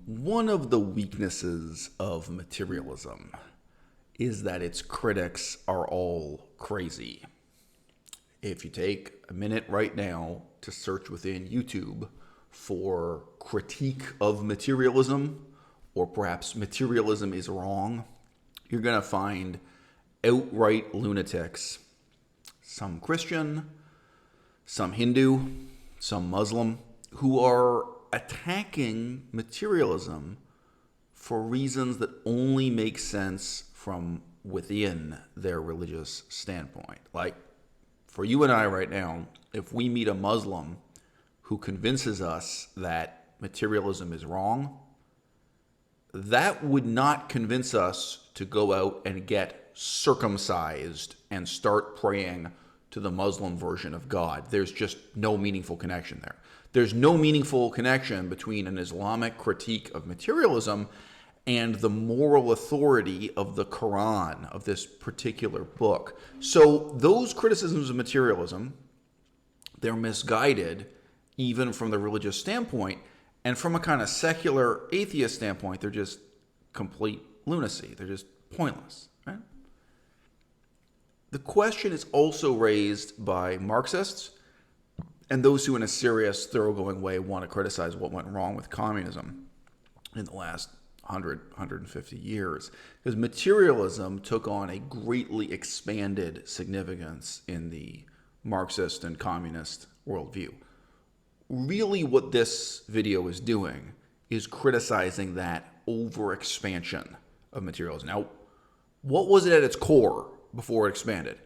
One of the weaknesses of materialism is that its critics are all crazy. If you take a minute right now to search within YouTube for critique of materialism, or perhaps materialism is wrong, you're going to find outright lunatics, some Christian, some Hindu, some Muslim, who are attacking materialism for reasons that only make sense from within their religious standpoint. Like, for you and I right now, if we meet a Muslim who convinces us that materialism is wrong, that would not convince us to go out and get circumcised and start praying to the Muslim version of God. There's just no meaningful connection there. There's no meaningful connection between an Islamic critique of materialism and the moral authority of the Quran, of this particular book. So those criticisms of materialism, they're misguided even from the religious standpoint, and from a kind of secular atheist standpoint, they're just complete lunacy. They're just pointless, right? The question is also raised by Marxists and those who in a serious, thoroughgoing way want to criticize what went wrong with communism in the last 150 years. Because materialism took on a greatly expanded significance in the Marxist and communist worldview. Really what this video is doing is criticizing that overexpansion of materialism. Now, what was it at its core before it expanded?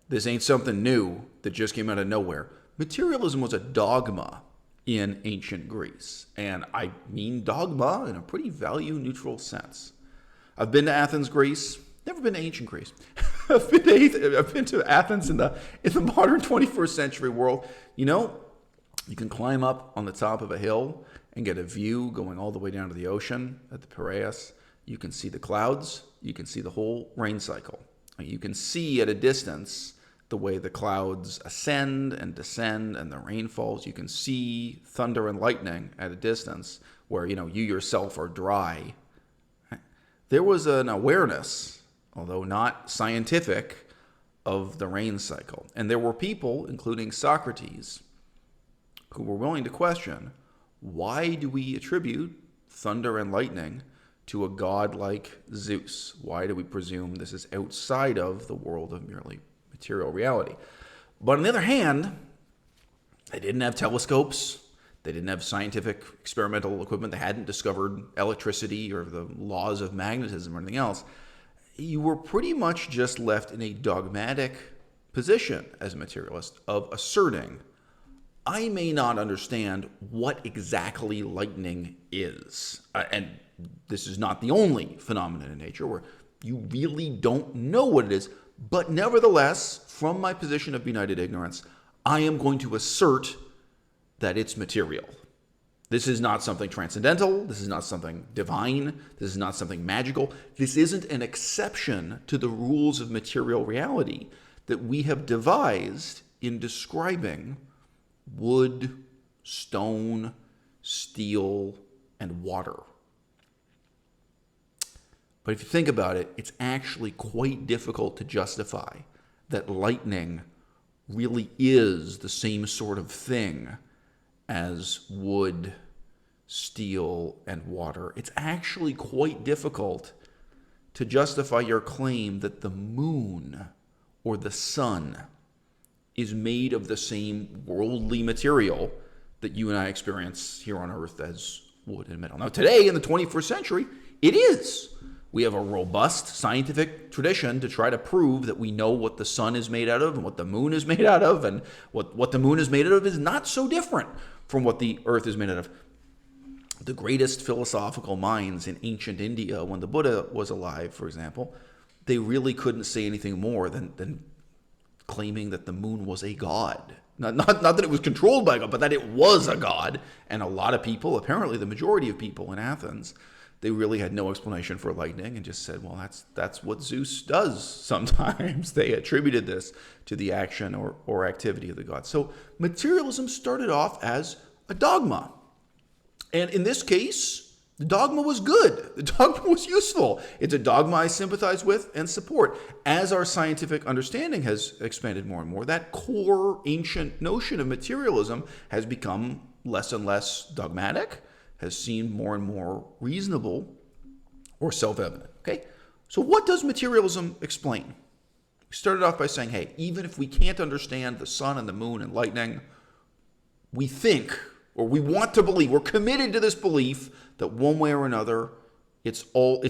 This ain't something new that just came out of nowhere. Materialism was a dogma in ancient Greece. And I mean dogma in a pretty value-neutral sense. I've been to Athens, Greece. Never been to ancient Greece. I've been to Athens in the modern 21st century world. You know, you can climb up on the top of a hill and get a view going all the way down to the ocean at the Piraeus. You can see the clouds. You can see the whole rain cycle. You can see at a distance the way the clouds ascend and descend and the rain falls. You can see thunder and lightning at a distance where, you yourself are dry. There was an awareness, although not scientific, of the rain cycle. And there were people, including Socrates, who were willing to question, why do we attribute thunder and lightning to a god like Zeus? Why do we presume this is outside of the world of merely material reality? But on the other hand, they didn't have telescopes. They didn't have scientific experimental equipment. They hadn't discovered electricity or the laws of magnetism or anything else. You were pretty much just left in a dogmatic position as a materialist of asserting, I may not understand what exactly lightning is. And this is not the only phenomenon in nature where you really don't know what it is. But nevertheless, from my position of benighted ignorance, I am going to assert that it's material. This is not something transcendental. This is not something divine. This is not something magical. This isn't an exception to the rules of material reality that we have devised in describing wood, stone, steel, and water. But if you think about it, it's actually quite difficult to justify that lightning really is the same sort of thing as wood, steel, and water. It's actually quite difficult to justify your claim that the moon or the sun is made of the same worldly material that you and I experience here on Earth as wood and metal. Now, today, in the 21st century, it is. We have a robust scientific tradition to try to prove that we know what the sun is made out of and what the moon is made out of, and what the moon is made out of is not so different from what the Earth is made out of. The greatest philosophical minds in ancient India, when the Buddha was alive, for example, they really couldn't say anything more than claiming that the moon was a god. Not that it was controlled by God, but that it was a god. And a lot of people, apparently the majority of people in Athens, they really had no explanation for lightning and just said, well, that's what Zeus does sometimes. They attributed this to the action or activity of the god. So materialism started off as a dogma. And in this case, the dogma was good. The dogma was useful. It's a dogma I sympathize with and support. As our scientific understanding has expanded more and more, that core ancient notion of materialism has become less and less dogmatic, has seemed more and more reasonable or self-evident. Okay? So what does materialism explain? We started off by saying, hey, even if we can't understand the sun and the moon and lightning, we think, or we want to believe, we're committed to this belief that one way or another, it's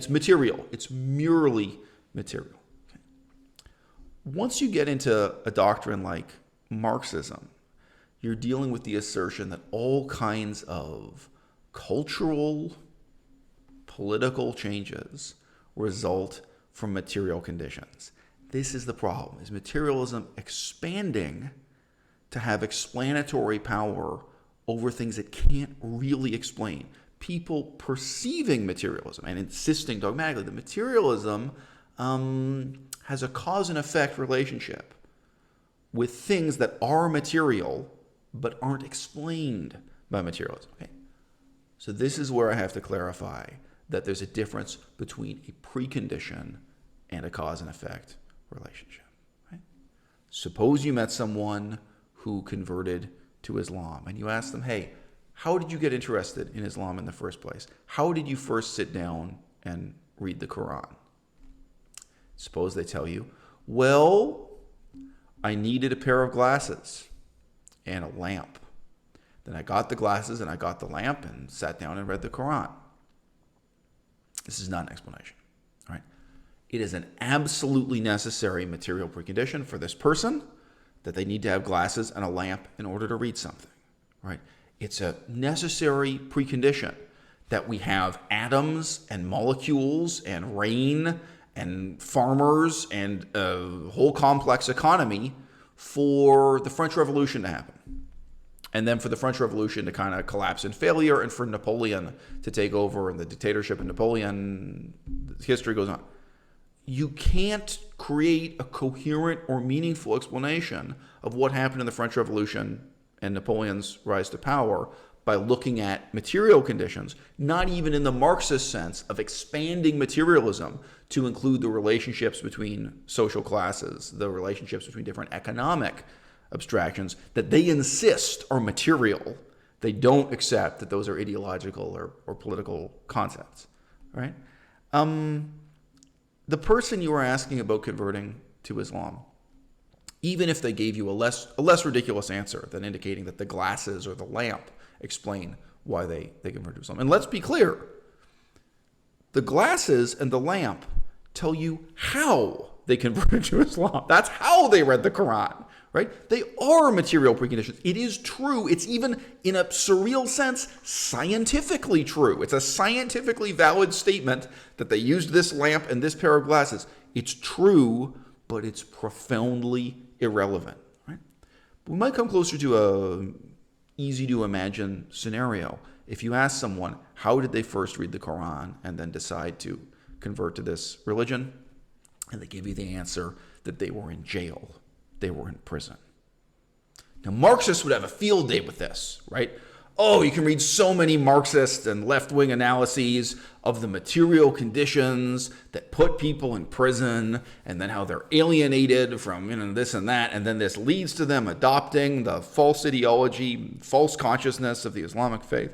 material. It's merely material. Okay. Once you get into a doctrine like Marxism, you're dealing with the assertion that all kinds of cultural, political changes result from material conditions. This is the problem, is materialism expanding to have explanatory power over things it can't really explain. People perceiving materialism and insisting dogmatically that materialism has a cause and effect relationship with things that are material but aren't explained by materialism. Okay? So this is where I have to clarify that there's a difference between a precondition and a cause and effect relationship. Right? Suppose you met someone who converted to Islam and you ask them, hey, how did you get interested in Islam in the first place? How did you first sit down and read the Quran? Suppose they tell you, well, I needed a pair of glasses and a lamp. Then I got the glasses and I got the lamp and sat down and read the Quran. This is not an explanation. All right? It is an absolutely necessary material precondition for this person that they need to have glasses and a lamp in order to read something. Right? It's a necessary precondition that we have atoms and molecules and rain and farmers and a whole complex economy for the French Revolution to happen. And then for the French Revolution to kind of collapse in failure and for Napoleon to take over and the dictatorship of Napoleon, history goes on. You can't create a coherent or meaningful explanation of what happened in the French Revolution and Napoleon's rise to power by looking at material conditions, not even in the Marxist sense of expanding materialism to include the relationships between social classes, the relationships between different economic abstractions that they insist are material. They don't accept that those are ideological or political concepts, right? The person you are asking about converting to Islam, even if they gave you a less ridiculous answer than indicating that the glasses or the lamp explain why they convert to Islam. And let's be clear, the glasses and the lamp tell you how they converted to Islam. That's how they read the Quran, right? They are material preconditions. It is true. It's even, in a surreal sense, scientifically true. It's a scientifically valid statement that they used this lamp and this pair of glasses. It's true, but it's profoundly irrelevant, right? We might come closer to a easy to imagine scenario. If you ask someone, how did they first read the Quran and then decide to convert to this religion? And they give you the answer that they were in jail. They were in prison. Now, Marxists would have a field day with this, right? Oh, you can read so many Marxist and left-wing analyses of the material conditions that put people in prison and then how they're alienated from this and that. And then this leads to them adopting the false ideology, false consciousness of the Islamic faith.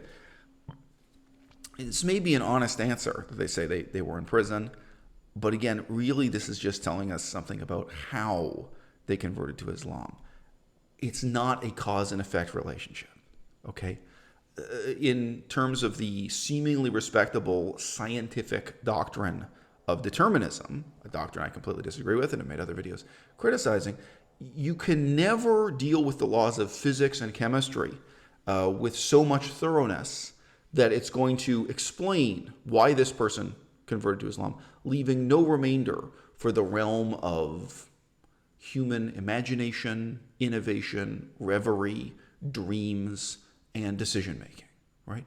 This may be an honest answer that they say they were in prison. But again, really, this is just telling us something about how they converted to Islam. It's not a cause and effect relationship, okay? In terms of the seemingly respectable scientific doctrine of determinism, a doctrine I completely disagree with and have made other videos criticizing, you can never deal with the laws of physics and chemistry with so much thoroughness that it's going to explain why this person converted to Islam, leaving no remainder for the realm of human imagination, innovation, reverie, dreams, and decision-making, right?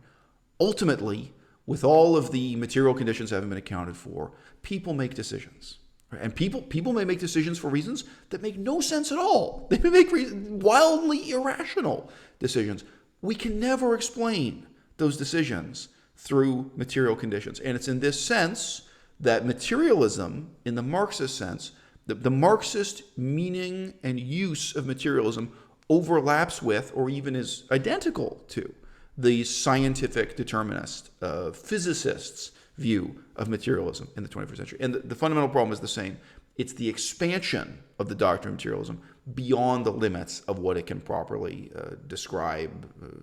Ultimately, with all of the material conditions having been accounted for, people make decisions. Right? And people may make decisions for reasons that make no sense at all. They may make wildly irrational decisions. We can never explain those decisions through material conditions. And it's in this sense that materialism, in the Marxist sense, the Marxist meaning and use of materialism overlaps with, or even is identical to, the scientific determinist, physicists' view of materialism in the 21st century. And the fundamental problem is the same. It's the expansion of the doctrine of materialism beyond the limits of what it can properly describe,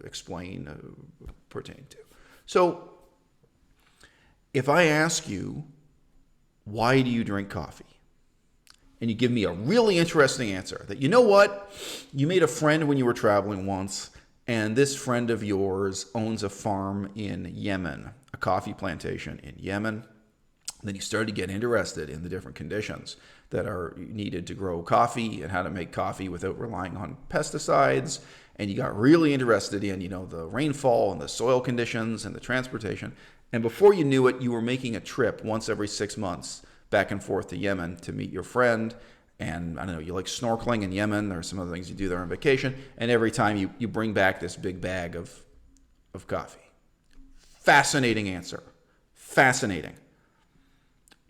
explain, pertain to. So, if I ask you, why do you drink coffee? And you give me a really interesting answer that, you know what, you made a friend when you were traveling once, and this friend of yours owns a farm in Yemen, a coffee plantation in Yemen. Then you started to get interested in the different conditions that are needed to grow coffee and how to make coffee without relying on pesticides. And you got really interested in, the rainfall and the soil conditions and the transportation. And before you knew it, you were making a trip once every 6 months back and forth to Yemen to meet your friend. And I don't know, you like snorkeling in Yemen. There are some other things you do there on vacation. And every time you bring back this big bag of coffee. Fascinating answer. Fascinating.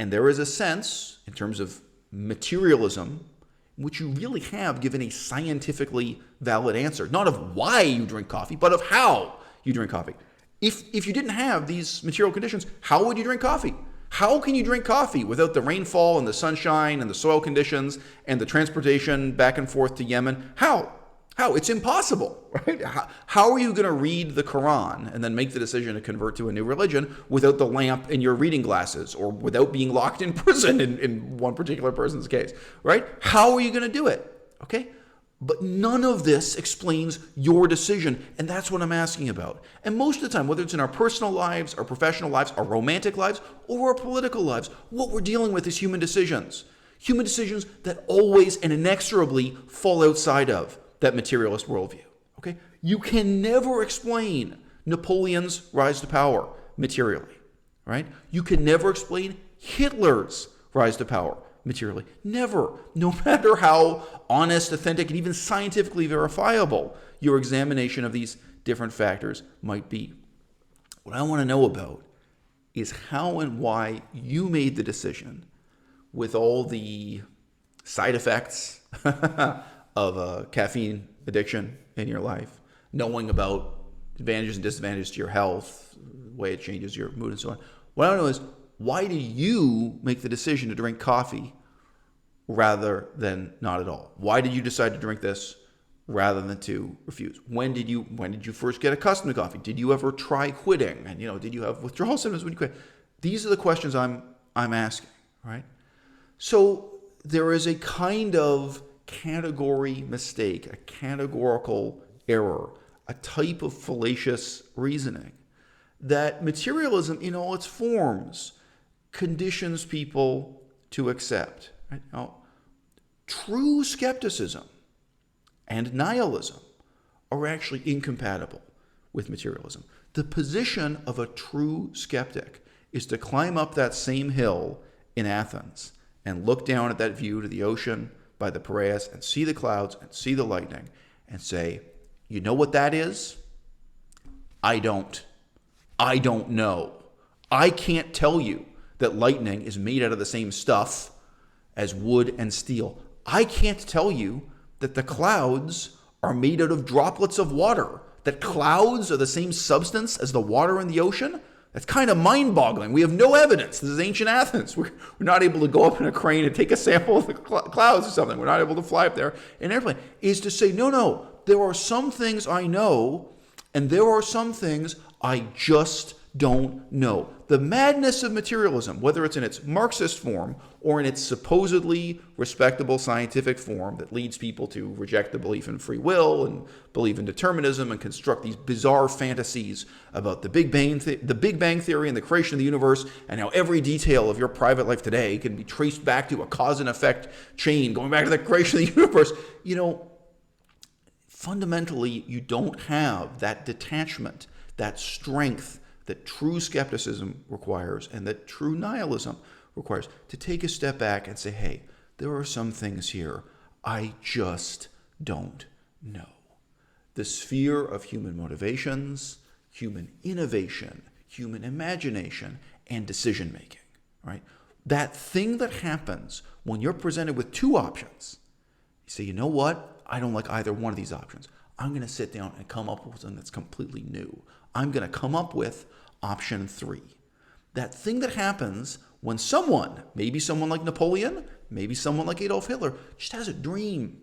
And there is a sense, in terms of materialism, in which you really have given a scientifically valid answer. Not of why you drink coffee, but of how you drink coffee. If you didn't have these material conditions, how would you drink coffee? How can you drink coffee without the rainfall and the sunshine and the soil conditions and the transportation back and forth to Yemen? How? It's impossible, right? How are you going to read the Quran and then make the decision to convert to a new religion without the lamp in your reading glasses, or without being locked in prison in one particular person's case, right? How are you going to do it? Okay? But none of this explains your decision, and that's what I'm asking about. And most of the time, whether it's in our personal lives, our professional lives, our romantic lives, or our political lives, what we're dealing with is human decisions. Human decisions that always and inexorably fall outside of that materialist worldview. Okay? You can never explain Napoleon's rise to power materially, right? You can never explain Hitler's rise to power materially. Never. No matter how honest, authentic, and even scientifically verifiable your examination of these different factors might be. What I want to know about is how and why you made the decision, with all the side effects of caffeine addiction in your life, knowing about advantages and disadvantages to your health, the way it changes your mood and so on. What I want to know is, why do you make the decision to drink coffee rather than not at all? Why did you decide to drink this rather than to refuse? When did you first get accustomed to coffee? Did you ever try quitting? And did you have withdrawal symptoms when you quit? These are the questions I'm asking, right? So there is a kind of category mistake, a categorical error, a type of fallacious reasoning that materialism in all its forms conditions people to accept. Right? Now, true skepticism and nihilism are actually incompatible with materialism. The position of a true skeptic is to climb up that same hill in Athens and look down at that view to the ocean by the Piraeus and see the clouds and see the lightning and say, you know what that is? I don't know. I can't tell you that lightning is made out of the same stuff as wood and steel. I can't tell you that the clouds are made out of droplets of water, that clouds are the same substance as the water in the ocean. That's kind of mind-boggling. We have no evidence. This is ancient Athens. We're not able to go up in a crane and take a sample of the clouds or something. We're not able to fly up there in an airplane. Is to say, no, there are some things I know, and there are some things I just don't know. The madness of materialism, whether it's in its Marxist form or in its supposedly respectable scientific form that leads people to reject the belief in free will and believe in determinism and construct these bizarre fantasies about the Big Bang Theory and the creation of the universe, and how every detail of your private life today can be traced back to a cause and effect chain going back to the creation of the universe. Fundamentally, you don't have that detachment, that strength that true skepticism requires and that true nihilism requires, to take a step back and say, hey, there are some things here I just don't know. The sphere of human motivations, human innovation, human imagination, and decision making, right? That thing that happens when you're presented with two options, you say, you know what? I don't like either one of these options. I'm going to sit down and come up with something that's completely new. I'm going to come up with option 3. That thing that happens when someone, maybe someone like Napoleon, maybe someone like Adolf Hitler, just has a dream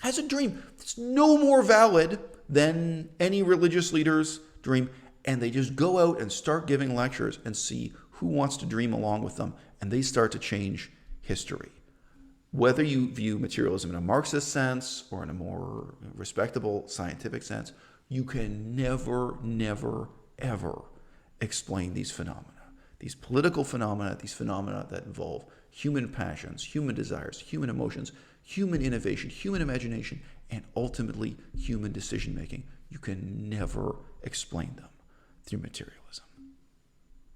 that's no more valid than any religious leader's dream, and they just go out and start giving lectures and see who wants to dream along with them, and they start to change history. Whether you view materialism in a Marxist sense or in a more respectable scientific sense, you can never, ever explain these phenomena. These political phenomena, these phenomena that involve human passions, human desires, human emotions, human innovation, human imagination, and ultimately human decision making. You can never explain them through materialism.